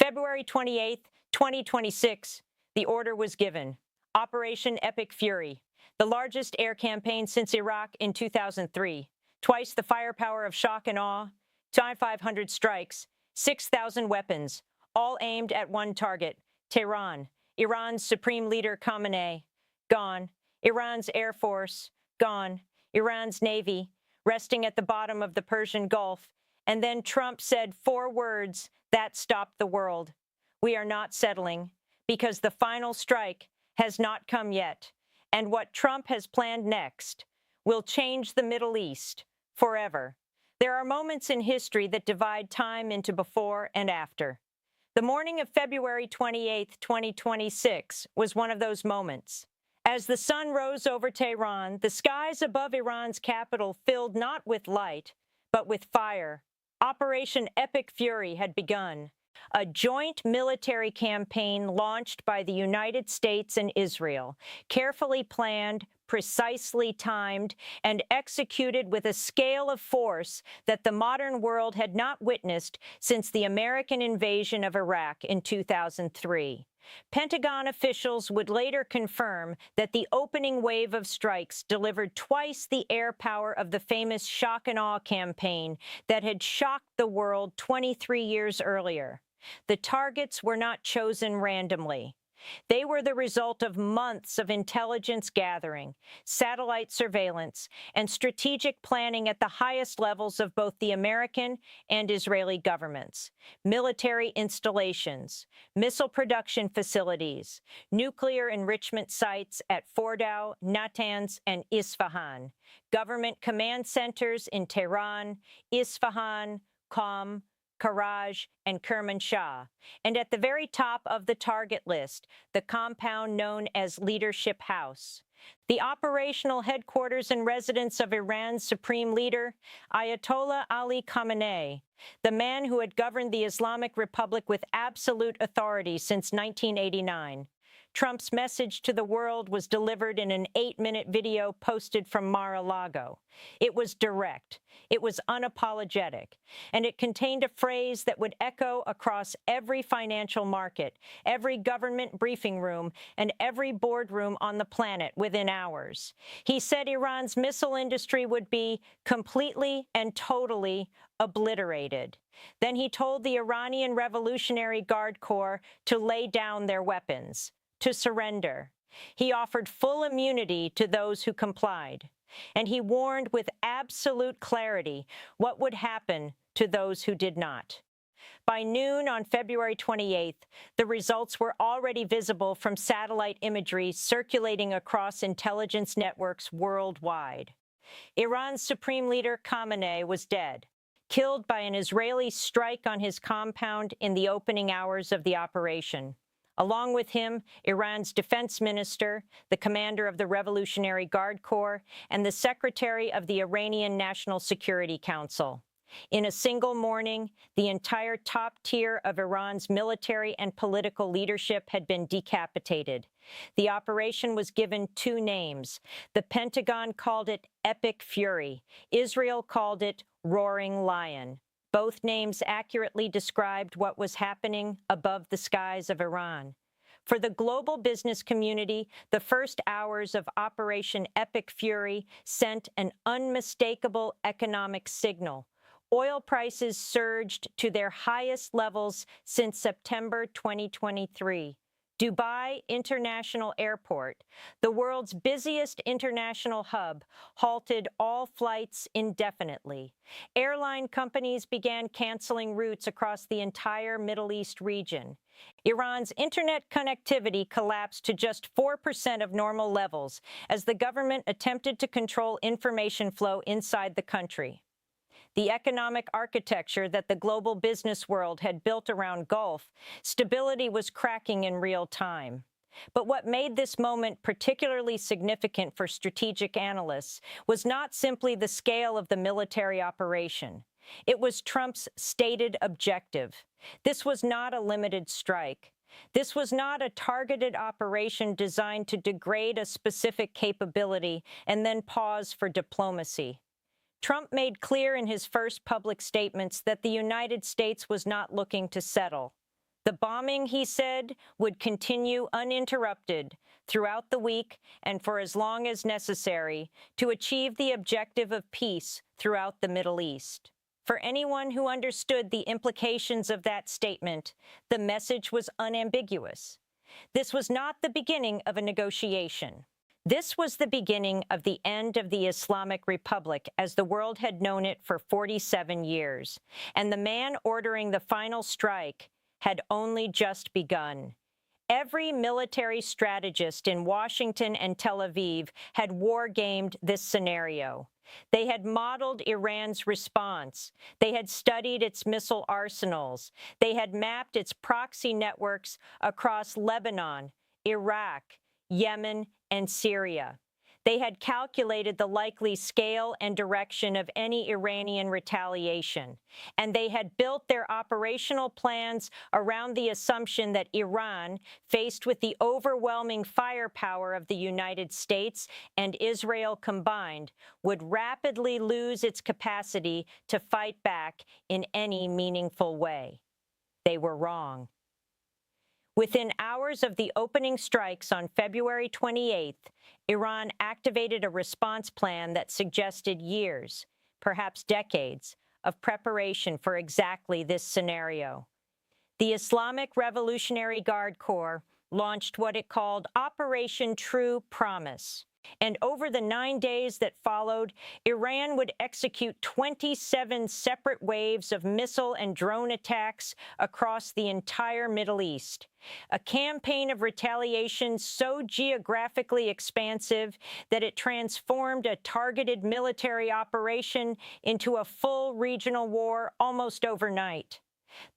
February 28, 2026, the order was given. Operation Epic Fury, the largest air campaign since Iraq in 2003. Twice the firepower of shock and awe, 500 strikes, 6,000 weapons, all aimed at one target, Tehran. Iran's Supreme Leader Khamenei, gone. Iran's Air Force, gone. Iran's Navy, resting at the bottom of the Persian Gulf. And then Trump said 4 words that stopped the world. We are not settling, because the final strike has not come yet. And what Trump has planned next will change the Middle East forever. There are moments in history that divide time into before and after. The morning of February 28, 2026, was one of those moments. As the sun rose over Tehran, the skies above Iran's capital filled not with light, but with fire. Operation Epic Fury had begun, a joint military campaign launched by the United States and Israel, carefully planned, precisely timed, and executed with a scale of force that the modern world had not witnessed since the American invasion of Iraq in 2003. Pentagon officials would later confirm that the opening wave of strikes delivered twice the air power of the famous shock and awe campaign that had shocked the world 23 years earlier. The targets were not chosen randomly. They were the result of months of intelligence gathering, satellite surveillance, and strategic planning at the highest levels of both the American and Israeli governments. Military installations, missile production facilities, nuclear enrichment sites at Fordow, Natanz, and Isfahan, government command centers in Tehran, Isfahan, Qom, Karaj, and Kermanshah, and at the very top of the target list, the compound known as Leadership House, the operational headquarters and residence of Iran's Supreme Leader, Ayatollah Ali Khamenei, the man who had governed the Islamic Republic with absolute authority since 1989. Trump's message to the world was delivered in an 8-minute video posted from Mar-a-Lago. It was direct, it was unapologetic, and it contained a phrase that would echo across every financial market, every government briefing room, and every boardroom on the planet within hours. He said Iran's missile industry would be completely and totally obliterated. Then he told the Iranian Revolutionary Guard Corps to lay down their weapons, to surrender. He offered full immunity to those who complied. And he warned with absolute clarity what would happen to those who did not. By noon on February 28th, the results were already visible from satellite imagery circulating across intelligence networks worldwide. Iran's Supreme Leader Khamenei was dead, killed by an Israeli strike on his compound in the opening hours of the operation. Along with him, Iran's defense minister, the commander of the Revolutionary Guard Corps, and the secretary of the Iranian National Security Council. In a single morning, the entire top tier of Iran's military and political leadership had been decapitated. The operation was given 2 names. The Pentagon called it Epic Fury. Israel called it Roaring Lion. Both names accurately described what was happening above the skies of Iran. For the global business community, the first hours of Operation Epic Fury sent an unmistakable economic signal. Oil prices surged to their highest levels since September 2023. Dubai International Airport, the world's busiest international hub, halted all flights indefinitely. Airline companies began canceling routes across the entire Middle East region. Iran's internet connectivity collapsed to just 4% of normal levels as the government attempted to control information flow inside the country. The economic architecture that the global business world had built around Gulf, stability was cracking in real time. But what made this moment particularly significant for strategic analysts was not simply the scale of the military operation. It was Trump's stated objective. This was not a limited strike. This was not a targeted operation designed to degrade a specific capability and then pause for diplomacy. Trump made clear in his first public statements that the United States was not looking to settle. The bombing, he said, would continue uninterrupted throughout the week and for as long as necessary to achieve the objective of peace throughout the Middle East. For anyone who understood the implications of that statement, the message was unambiguous. This was not the beginning of a negotiation. This was the beginning of the end of the Islamic Republic as the world had known it for 47 years, and the man ordering the final strike had only just begun. Every military strategist in Washington and Tel Aviv had war-gamed this scenario. They had modeled Iran's response. They had studied its missile arsenals. They had mapped its proxy networks across Lebanon, Iraq, Yemen, and Syria. They had calculated the likely scale and direction of any Iranian retaliation, and they had built their operational plans around the assumption that Iran, faced with the overwhelming firepower of the United States and Israel combined, would rapidly lose its capacity to fight back in any meaningful way. They were wrong. Within hours of the opening strikes on February 28th, Iran activated a response plan that suggested years, perhaps decades, of preparation for exactly this scenario. The Islamic Revolutionary Guard Corps launched what it called Operation True Promise. And over the 9 days that followed, Iran would execute 27 separate waves of missile and drone attacks across the entire Middle East. A campaign of retaliation so geographically expansive that it transformed a targeted military operation into a full regional war almost overnight.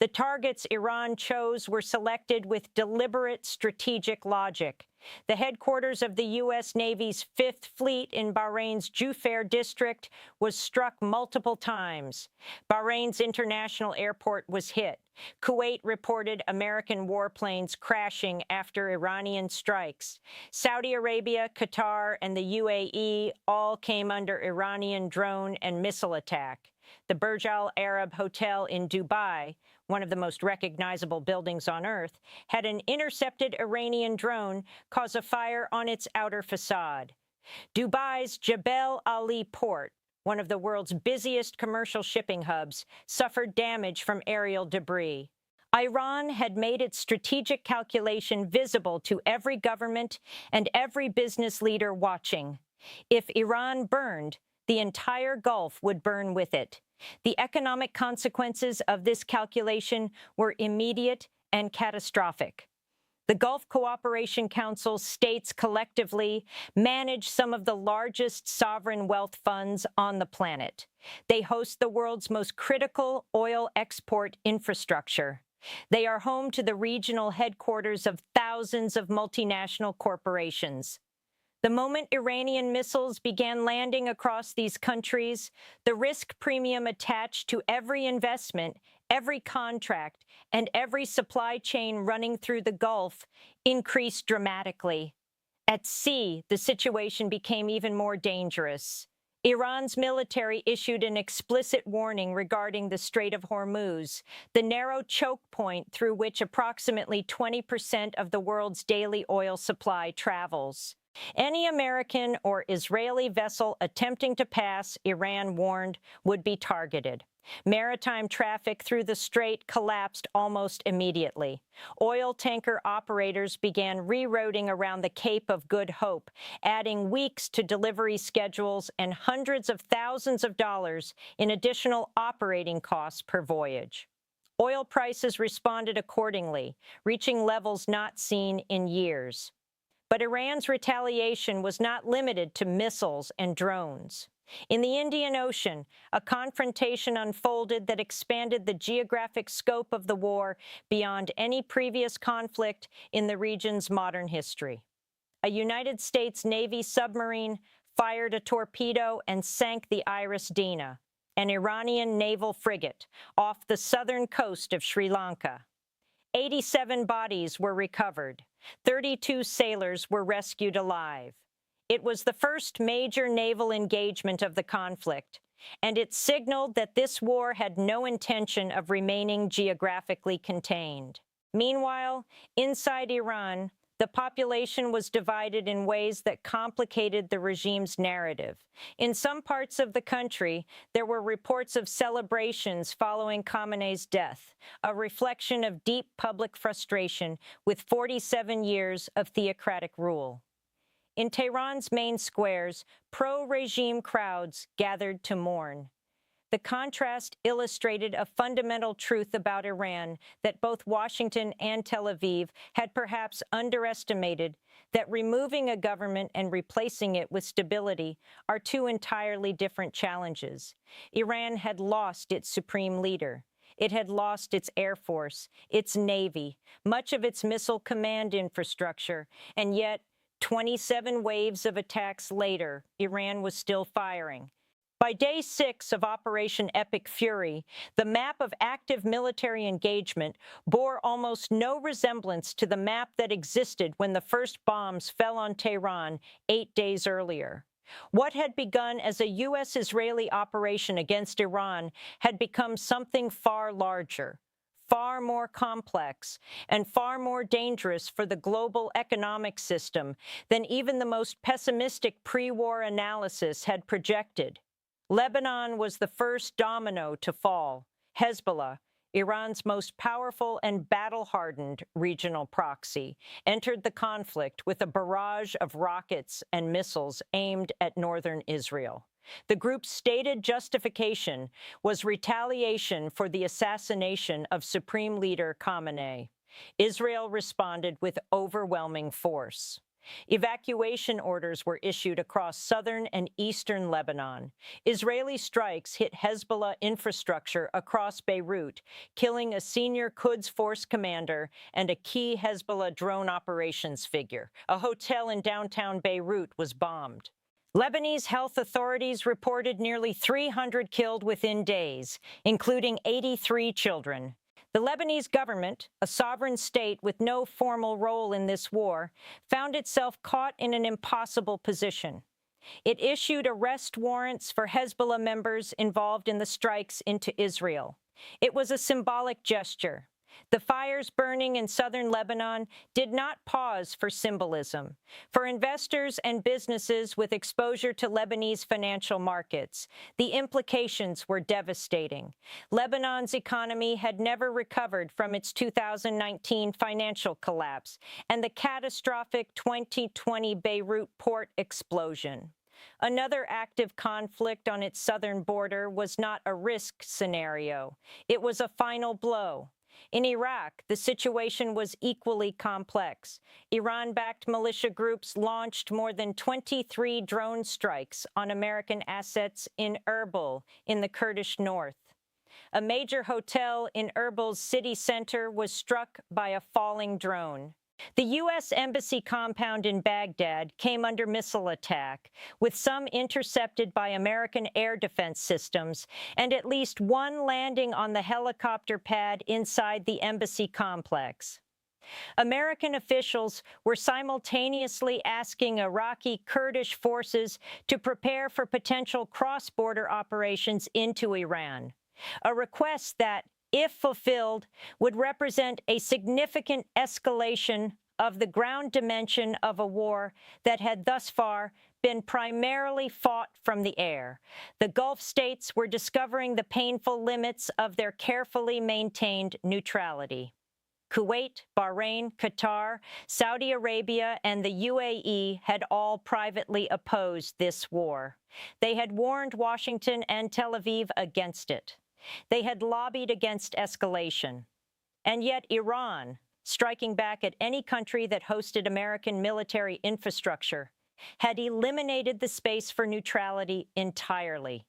The targets Iran chose were selected with deliberate strategic logic. The headquarters of the U.S. Navy's Fifth Fleet in Bahrain's Jubair district was struck multiple times. Bahrain's international airport was hit. Kuwait reported American warplanes crashing after Iranian strikes. Saudi Arabia, Qatar, and the UAE all came under Iranian drone and missile attack. The Burj Al Arab Hotel in Dubai, one of the most recognizable buildings on Earth, had an intercepted Iranian drone cause a fire on its outer facade. Dubai's Jebel Ali port, one of the world's busiest commercial shipping hubs, suffered damage from aerial debris. Iran had made its strategic calculation visible to every government and every business leader watching. If Iran burned, the entire Gulf would burn with it. The economic consequences of this calculation were immediate and catastrophic. The Gulf Cooperation Council states collectively manage some of the largest sovereign wealth funds on the planet. They host the world's most critical oil export infrastructure. They are home to the regional headquarters of thousands of multinational corporations. The moment Iranian missiles began landing across these countries, the risk premium attached to every investment, every contract, and every supply chain running through the Gulf increased dramatically. At sea, the situation became even more dangerous. Iran's military issued an explicit warning regarding the Strait of Hormuz, the narrow choke point through which approximately 20% of the world's daily oil supply travels. Any American or Israeli vessel attempting to pass, Iran warned, would be targeted. Maritime traffic through the strait collapsed almost immediately. Oil tanker operators began rerouting around the Cape of Good Hope, adding weeks to delivery schedules and hundreds of thousands of dollars in additional operating costs per voyage. Oil prices responded accordingly, reaching levels not seen in years. But Iran's retaliation was not limited to missiles and drones. In the Indian Ocean, a confrontation unfolded that expanded the geographic scope of the war beyond any previous conflict in the region's modern history. A United States Navy submarine fired a torpedo and sank the Iris Dina, an Iranian naval frigate, off the southern coast of Sri Lanka. 87 bodies were recovered. 32 sailors were rescued alive. It was the first major naval engagement of the conflict, and it signaled that this war had no intention of remaining geographically contained. Meanwhile, inside Iran, the population was divided in ways that complicated the regime's narrative. In some parts of the country, there were reports of celebrations following Khamenei's death, a reflection of deep public frustration with 47 years of theocratic rule. In Tehran's main squares, pro-regime crowds gathered to mourn. The contrast illustrated a fundamental truth about Iran that both Washington and Tel Aviv had perhaps underestimated, that removing a government and replacing it with stability are two entirely different challenges. Iran had lost its supreme leader. It had lost its Air Force, its Navy, much of its missile command infrastructure, and yet 27 waves of attacks later, Iran was still firing. By day 6 of Operation Epic Fury, the map of active military engagement bore almost no resemblance to the map that existed when the first bombs fell on Tehran 8 days earlier. What had begun as a U.S.-Israeli operation against Iran had become something far larger, far more complex, and far more dangerous for the global economic system than even the most pessimistic pre-war analysis had projected. Lebanon was the first domino to fall. Hezbollah, Iran's most powerful and battle-hardened regional proxy, entered the conflict with a barrage of rockets and missiles aimed at northern Israel. The group's stated justification was retaliation for the assassination of Supreme Leader Khamenei. Israel responded with overwhelming force. Evacuation orders were issued across southern and eastern Lebanon. Israeli strikes hit Hezbollah infrastructure across Beirut, killing a senior Quds Force commander and a key Hezbollah drone operations figure. A hotel in downtown Beirut was bombed. Lebanese health authorities reported nearly 300 killed within days, including 83 children. The Lebanese government, a sovereign state with no formal role in this war, found itself caught in an impossible position. It issued arrest warrants for Hezbollah members involved in the strikes into Israel. It was a symbolic gesture. The fires burning in southern Lebanon did not pause for symbolism. For investors and businesses with exposure to Lebanese financial markets, the implications were devastating. Lebanon's economy had never recovered from its 2019 financial collapse and the catastrophic 2020 Beirut port explosion. Another active conflict on its southern border was not a risk scenario. It was a final blow. In Iraq, the situation was equally complex. Iran-backed militia groups launched more than 23 drone strikes on American assets in Erbil, in the Kurdish north. A major hotel in Erbil's city center was struck by a falling drone. The U.S. Embassy compound in Baghdad came under missile attack, with some intercepted by American air defense systems, and at least one landing on the helicopter pad inside the embassy complex. American officials were simultaneously asking Iraqi Kurdish forces to prepare for potential cross-border operations into Iran, a request that, if fulfilled, would represent a significant escalation of the ground dimension of a war that had thus far been primarily fought from the air. The Gulf states were discovering the painful limits of their carefully maintained neutrality. Kuwait, Bahrain, Qatar, Saudi Arabia, and the UAE had all privately opposed this war. They had warned Washington and Tel Aviv against it. They had lobbied against escalation. And yet Iran, striking back at any country that hosted American military infrastructure, had eliminated the space for neutrality entirely.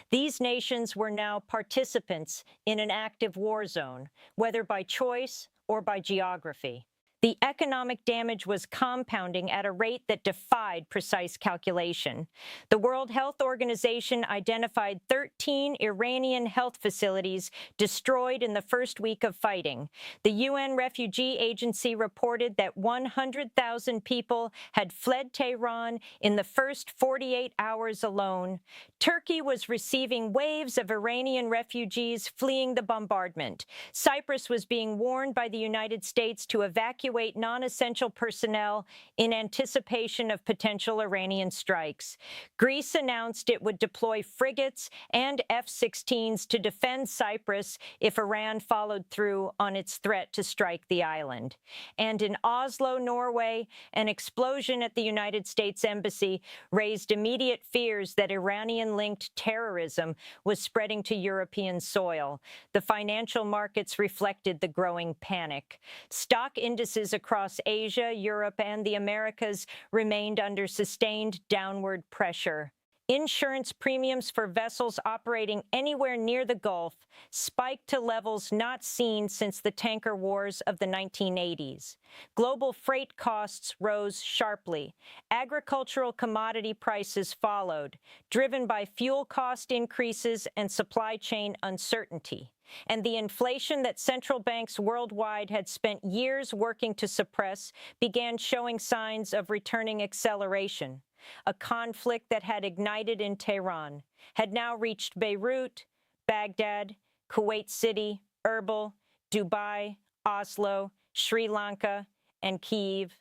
These nations were now participants in an active war zone, whether by choice or by geography. The economic damage was compounding at a rate that defied precise calculation. The World Health Organization identified 13 Iranian health facilities destroyed in the first week of fighting. The UN Refugee Agency reported that 100,000 people had fled Tehran in the first 48 hours alone. Turkey was receiving waves of Iranian refugees fleeing the bombardment. Cyprus was being warned by the United States to evacuate non-essential personnel in anticipation of potential Iranian strikes. Greece announced it would deploy frigates and F-16s to defend Cyprus if Iran followed through on its threat to strike the island. And in Oslo, Norway, an explosion at the United States Embassy raised immediate fears that Iranian-linked terrorism was spreading to European soil. The financial markets reflected the growing panic. Stock indices across Asia, Europe, and the Americas remained under sustained downward pressure. Insurance premiums for vessels operating anywhere near the Gulf spiked to levels not seen since the tanker wars of the 1980s. Global freight costs rose sharply. Agricultural commodity prices followed, driven by fuel cost increases and supply chain uncertainty. And the inflation that central banks worldwide had spent years working to suppress began showing signs of returning acceleration. A conflict that had ignited in Tehran had now reached Beirut, Baghdad, Kuwait City, Erbil, Dubai, Oslo, Sri Lanka, and Kyiv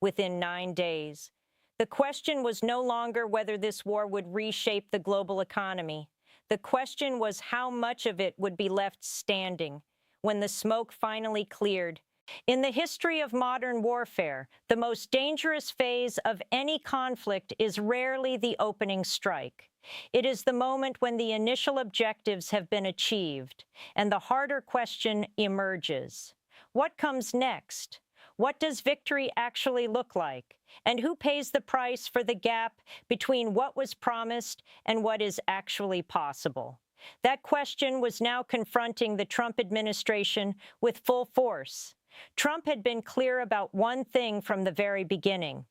within 9 days. The question was no longer whether this war would reshape the global economy. The question was how much of it would be left standing when the smoke finally cleared. In the history of modern warfare, the most dangerous phase of any conflict is rarely the opening strike. It is the moment when the initial objectives have been achieved, and the harder question emerges. What comes next? What does victory actually look like? And who pays the price for the gap between what was promised and what is actually possible? That question was now confronting the Trump administration with full force. Trump had been clear about one thing from the very beginning.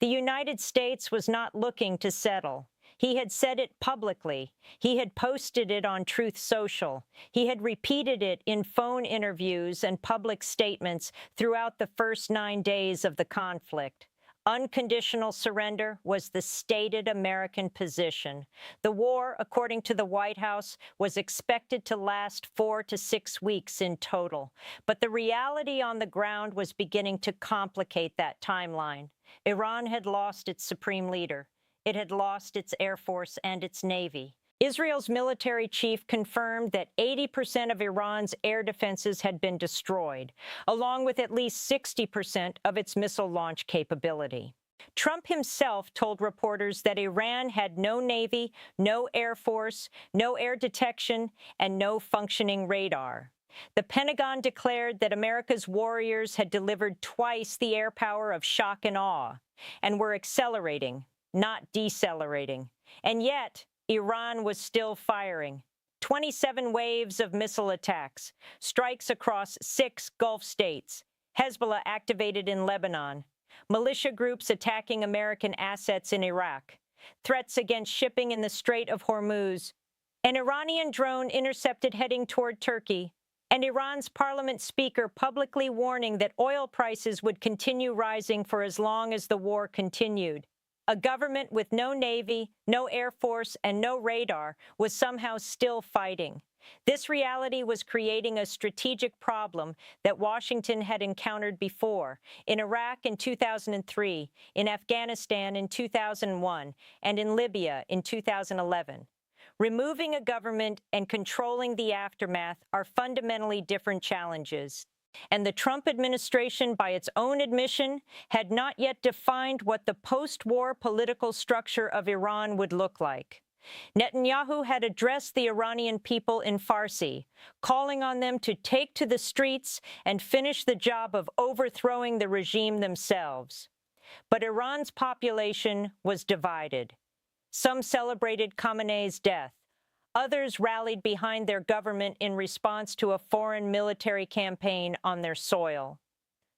The United States was not looking to settle. He had said it publicly. He had posted it on Truth Social. He had repeated it in phone interviews and public statements throughout the first 9 days of the conflict. Unconditional surrender was the stated American position. The war, according to the White House, was expected to last 4 to 6 weeks in total. But the reality on the ground was beginning to complicate that timeline. Iran had lost its supreme leader. It had lost its Air Force and its Navy. Israel's military chief confirmed that 80% of Iran's air defenses had been destroyed, along with at least 60% of its missile launch capability. Trump himself told reporters that Iran had no Navy, no Air Force, no air detection, and no functioning radar. The Pentagon declared that America's warriors had delivered twice the air power of shock and awe, and were accelerating, not decelerating. And yet, Iran was still firing. 27 waves of missile attacks, strikes across 6 Gulf states, Hezbollah activated in Lebanon, militia groups attacking American assets in Iraq, threats against shipping in the Strait of Hormuz, an Iranian drone intercepted heading toward Turkey, and Iran's parliament speaker publicly warning that oil prices would continue rising for as long as the war continued. A government with no Navy, no Air Force, and no radar was somehow still fighting. This reality was creating a strategic problem that Washington had encountered before, in Iraq in 2003, in Afghanistan in 2001, and in Libya in 2011. Removing a government and controlling the aftermath are fundamentally different challenges. And the Trump administration, by its own admission, had not yet defined what the post-war political structure of Iran would look like. Netanyahu had addressed the Iranian people in Farsi, calling on them to take to the streets and finish the job of overthrowing the regime themselves. But Iran's population was divided. Some celebrated Khamenei's death. Others rallied behind their government in response to a foreign military campaign on their soil.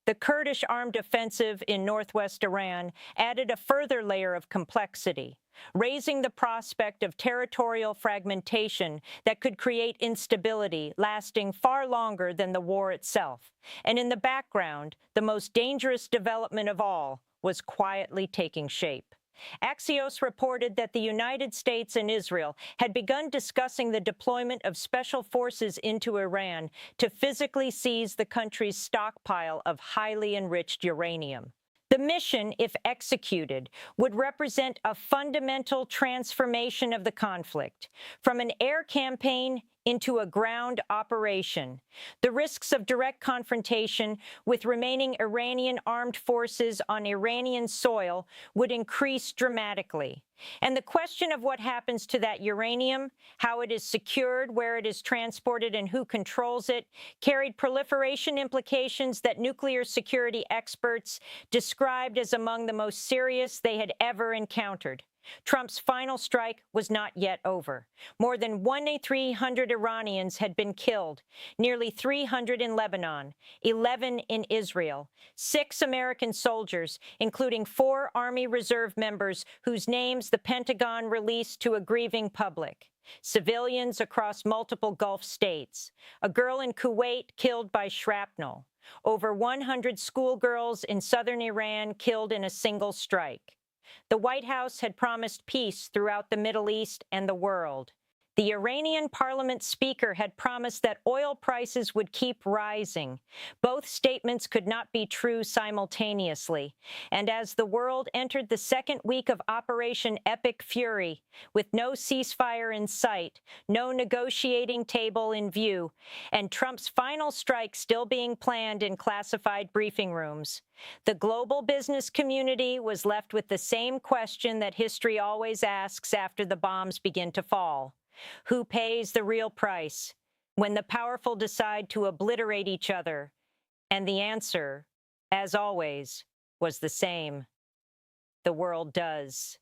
The Kurdish armed offensive in northwest Iran added a further layer of complexity, raising the prospect of territorial fragmentation that could create instability lasting far longer than the war itself. And in the background, the most dangerous development of all was quietly taking shape. Axios reported that the United States and Israel had begun discussing the deployment of special forces into Iran to physically seize the country's stockpile of highly enriched uranium. The mission, if executed, would represent a fundamental transformation of the conflict, from an air campaign into a ground operation. The risks of direct confrontation with remaining Iranian armed forces on Iranian soil would increase dramatically. And the question of what happens to that uranium, how it is secured, where it is transported, and who controls it, carried proliferation implications that nuclear security experts described as among the most serious they had ever encountered. Trump's final strike was not yet over. More than 1,300 Iranians had been killed, nearly 300 in Lebanon, 11 in Israel, 6 American soldiers, including 4 Army Reserve members whose names the Pentagon released to a grieving public, civilians across multiple Gulf states, a girl in Kuwait killed by shrapnel, over 100 schoolgirls in southern Iran killed in a single strike. The White House had promised peace throughout the Middle East and the world. The Iranian parliament speaker had promised that oil prices would keep rising. Both statements could not be true simultaneously. And as the world entered the second week of Operation Epic Fury, with no ceasefire in sight, no negotiating table in view, and Trump's final strike still being planned in classified briefing rooms, the global business community was left with the same question that history always asks after the bombs begin to fall. Who pays the real price when the powerful decide to obliterate each other? And the answer, as always, was the same. The world does.